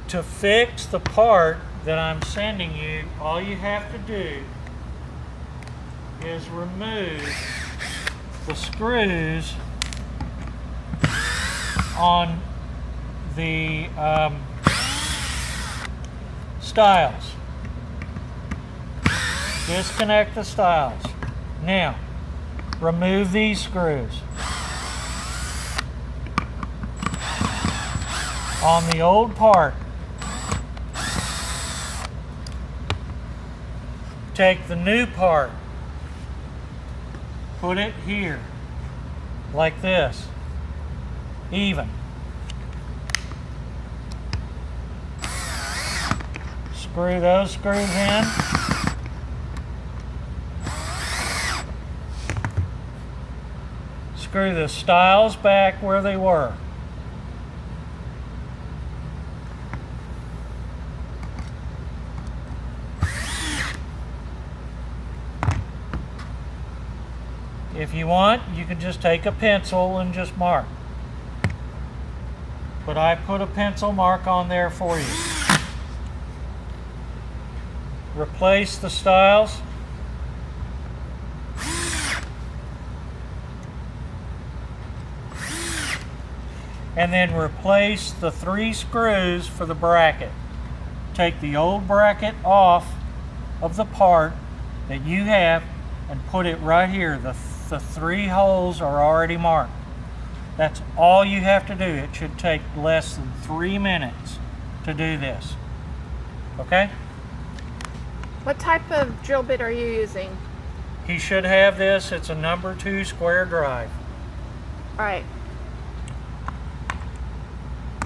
To fix the part that I'm sending you, all you have to do is remove the screws on the stiles. Disconnect the stiles. Now, remove these screws. On the old part, take the new part, put it here, like this, even. Screw those screws in. Screw the stiles back where they were. If you want, you can just take a pencil and just mark. But I put a pencil mark on there for you. Replace the stiles. And then replace the 3 screws for the bracket. Take the old bracket off of the part that you have and put it right here. The 3 holes are already marked. That's all you have to do. It should take less than 3 minutes to do this. Okay? What type of drill bit are you using? He should have this. It's a number 2 square drive. All right.